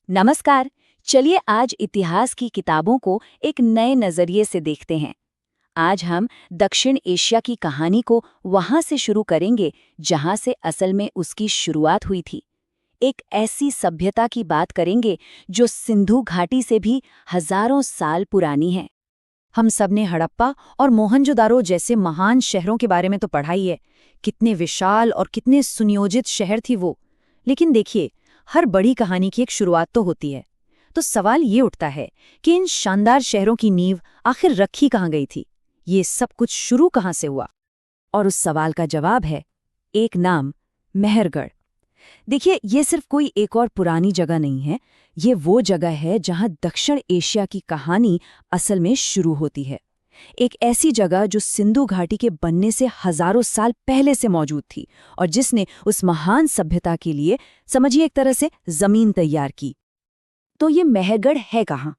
नमस्कार। चलिए आज इतिहास की किताबों को एक नए नजरिए से देखते हैं। आज हम दक्षिण एशिया की कहानी को वहां से शुरू करेंगे जहां से असल में उसकी शुरुआत हुई थी। एक ऐसी सभ्यता की बात करेंगे जो सिंधु घाटी से भी हजारों साल पुरानी है। हम सब ने हड़प्पा और मोहनजोदारो जैसे महान शहरों के बारे में तो पढ़ा ही है। कितने विशाल और कितने सुनियोजित शहर थी वो। लेकिन देखिए, हर बड़ी कहानी की एक शुरुआत तो होती है। तो सवाल ये उठता है कि इन शानदार शहरों की नींव आखिर रखी कहाँ गई थी? ये सब कुछ शुरू कहाँ से हुआ? और उस सवाल का जवाब है एक नाम, मेहरगढ़। देखिए, ये सिर्फ कोई एक और पुरानी जगह नहीं है। ये वो जगह है जहां दक्षिण एशिया की कहानी असल में शुरू होती है। एक ऐसी जगह जो सिंधु घाटी के बनने से हजारों साल पहले से मौजूद थी और जिसने उस महान सभ्यता के लिए, समझिए, एक तरह से जमीन तैयार की। तो ये मेहरगढ़ है कहाँ?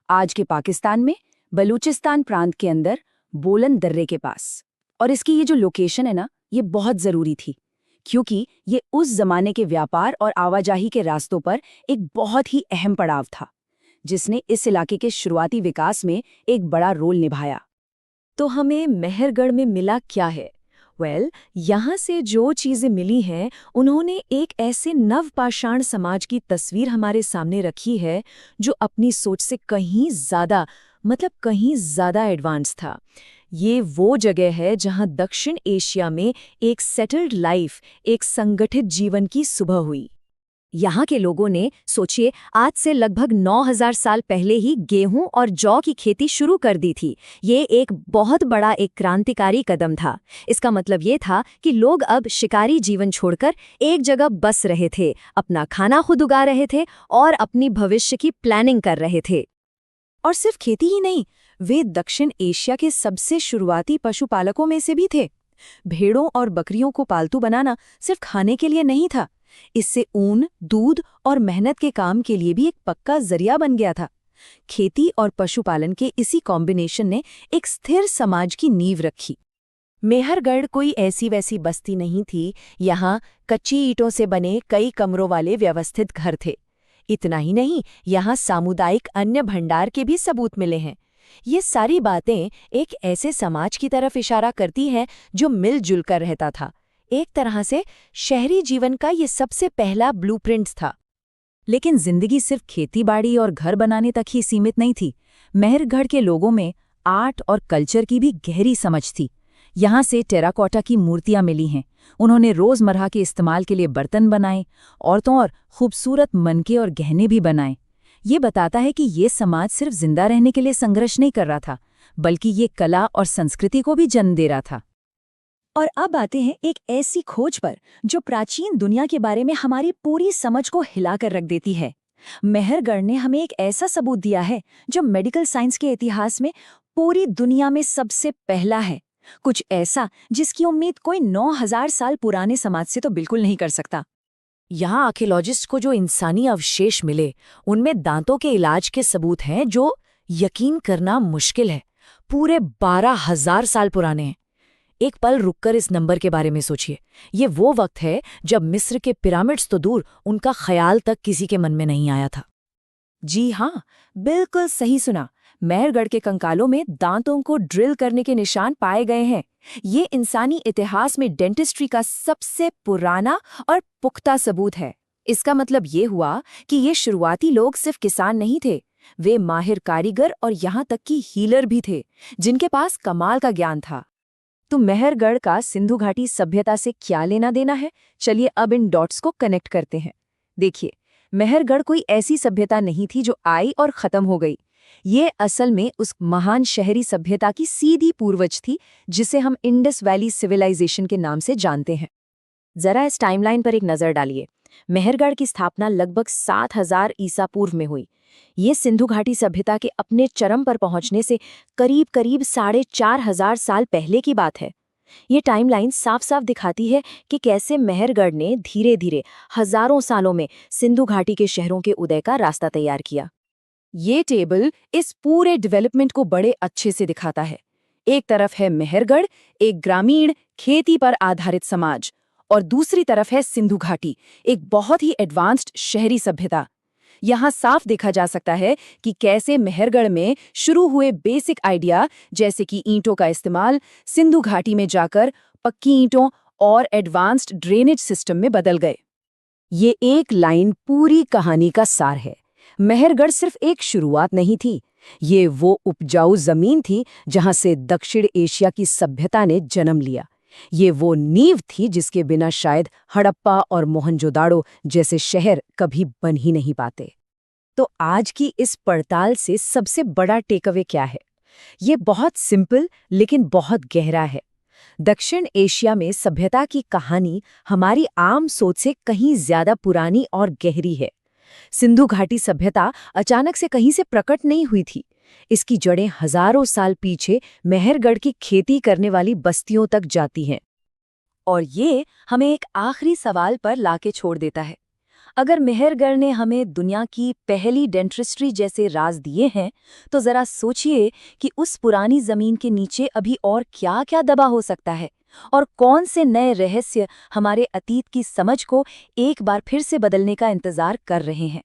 आज के पाकिस्तान में, बलूचिस्तान प्रांत के अंदर, बोलन दर्रे के पास। और इसकी ये जो लोकेशन है ना, ये बहुत जरूरी थी क्योंकि ये उस जमाने के व्यापार और आवाजाही के रास्तों पर एक बहुत ही अहम पड़ाव था, जिसने इस इलाके के शुरुआती विकास में एक बड़ा रोल निभाया। तो हमें मेहरगढ़ में मिला क्या है? यहाँ से जो चीजें मिली हैं, उन्होंने एक ऐसे नवपाषाण समाज की तस्वीर हमारे सामने रखी है जो अपनी सोच से कहीं ज्यादा, मतलब कहीं ज्यादा एडवांस था। ये वो जगह है जहां दक्षिण एशिया में एक सेटल्ड लाइफ, एक संगठित जीवन की सुबह हुई। यहाँ के लोगों ने, सोचिए, आज से लगभग 9000 साल पहले ही गेहूं और जौ की खेती शुरू कर दी थी। ये एक बहुत बड़ा, एक क्रांतिकारी कदम था। इसका मतलब ये था कि लोग अब शिकारी जीवन छोड़कर एक जगह बस रहे थे, अपना खाना खुद उगा रहे थे और अपनी भविष्य की प्लानिंग कर रहे थे। और सिर्फ खेती ही नहीं, वे दक्षिण एशिया के सबसे शुरुआती पशुपालकों में से भी थे। भेड़ों और बकरियों को पालतू बनाना सिर्फ खाने के लिए नहीं था, इससे ऊन, दूध और मेहनत के काम के लिए भी एक पक्का जरिया बन गया था। खेती और पशुपालन के इसी कॉम्बिनेशन ने एक स्थिर समाज की नींव रखी। मेहरगढ़ कोई ऐसी वैसी बस्ती नहीं थी। यहाँ कच्ची ईंटों से बने कई कमरों वाले व्यवस्थित घर थे। इतना ही नहीं, यहाँ सामुदायिक अन्न भंडार के भी सबूत मिले हैं। ये सारी बातें एक ऐसे समाज की तरफ इशारा करती हैं जो मिलजुल कर रहता था। एक तरह से शहरी जीवन का ये सबसे पहला ब्लूप्रिंट था। लेकिन जिंदगी सिर्फ खेतीबाड़ी और घर बनाने तक ही सीमित नहीं थी। मेहरगढ़ के लोगों में आर्ट और कल्चर की भी गहरी समझ थी। यहाँ से टेराकोटा की मूर्तियां मिली हैं। उन्होंने रोजमर्रा के इस्तेमाल के लिए बर्तन बनाए, औरतों और खूबसूरत मनके और गहने भी बनाए। ये बताता है कि ये समाज सिर्फ जिंदा रहने के लिए संघर्ष नहीं कर रहा था, बल्कि ये कला और संस्कृति को भी जन्म दे रहा था। और अब आते हैं एक ऐसी खोज पर जो प्राचीन दुनिया के बारे में हमारी पूरी समझ को हिलाकर रख देती है। मेहरगढ़ ने हमें एक ऐसा सबूत दिया है जो मेडिकल साइंस के इतिहास में पूरी दुनिया में सबसे पहला है। कुछ ऐसा जिसकी उम्मीद कोई 9000 साल पुराने समाज से तो बिल्कुल नहीं कर सकता। यहाँ आर्कियोलॉजिस्ट को जो इंसानी अवशेष मिले, उनमें दांतों के इलाज के सबूत हैं जो यकीन करना मुश्किल है, पूरे 12,000 साल पुराने हैं। एक पल रुककर इस नंबर के बारे में सोचिए। ये वो वक्त है जब मिस्र के पिरामिड्स तो दूर, उनका ख्याल तक किसी के मन में नहीं आया था। जी हाँ, बिल्कुल सही सुना। मेहरगढ़ के कंकालों में दांतों को ड्रिल करने के निशान पाए गए हैं। ये इंसानी इतिहास में डेंटिस्ट्री का सबसे पुराना और पुख्ता सबूत है। इसका मतलब ये हुआ कि ये शुरुआती लोग सिर्फ किसान नहीं थे, वे माहिर कारीगर और यहाँ तक कि हीलर भी थे, जिनके पास कमाल का ज्ञान था। तो मेहरगढ़ का सिंधु घाटी सभ्यता से क्या लेना देना है? चलिए अब इन डॉट्स को कनेक्ट करते हैं। देखिए, मेहरगढ़ कोई ऐसी सभ्यता नहीं थी जो आई और खत्म हो गई। ये असल में उस महान शहरी सभ्यता की सीधी पूर्वज थी जिसे हम इंडस वैली सिविलाइजेशन के नाम से जानते हैं। जरा इस टाइमलाइन पर एक नजर डालिए। मेहरगढ़ की स्थापना लगभग 7000 ईसा पूर्व में हुई। ये सिंधु घाटी सभ्यता के अपने चरम पर पहुंचने से करीब करीब 4500 साल पहले की बात है। ये टाइमलाइन साफ साफ दिखाती है कि कैसे मेहरगढ़ ने धीरे धीरे हजारों सालों में सिंधु घाटी के शहरों के उदय का रास्ता तैयार किया। ये टेबल इस पूरे डेवलपमेंट को बड़े अच्छे से दिखाता है। एक तरफ है मेहरगढ़, एक ग्रामीण खेती पर आधारित समाज, और दूसरी तरफ है सिंधु घाटी, एक बहुत ही एडवांस्ड शहरी सभ्यता। यहाँ साफ देखा जा सकता है कि कैसे मेहरगढ़ में शुरू हुए बेसिक आइडिया जैसे कि ईंटों का इस्तेमाल सिंधु घाटी में जाकर पक्की ईंटों और एडवांस्ड ड्रेनेज सिस्टम में बदल गए। ये एक लाइन पूरी कहानी का सार है। मेहरगढ़ सिर्फ एक शुरुआत नहीं थी, ये वो उपजाऊ जमीन थी जहां से दक्षिण एशिया की सभ्यता ने जन्म लिया। ये वो नींव थी जिसके बिना शायद हड़प्पा और मोहनजोदाड़ो जैसे शहर कभी बन ही नहीं पाते। तो आज की इस पड़ताल से सबसे बड़ा टेकअवे क्या है? ये बहुत सिंपल लेकिन बहुत गहरा है। दक्षिण एशिया में सभ्यता की कहानी हमारी आम सोच से कहीं ज्यादा पुरानी और गहरी है। सिंधु घाटी सभ्यता अचानक से कहीं से प्रकट नहीं हुई थी। इसकी जड़ें हजारों साल पीछे मेहरगढ़ की खेती करने वाली बस्तियों तक जाती हैं। और ये हमें एक आखिरी सवाल पर लाके छोड़ देता है। अगर मेहरगढ़ ने हमें दुनिया की पहली डेंटिस्ट्री जैसे राज दिए हैं, तो जरा सोचिए कि उस पुरानी जमीन के नीचे अभी और क्या-क्या दबा हो सकता है, और कौन से नए रहस्य हमारे अतीत की समझ को एक बार फिर से बदलने का इंतजार कर रहे हैं।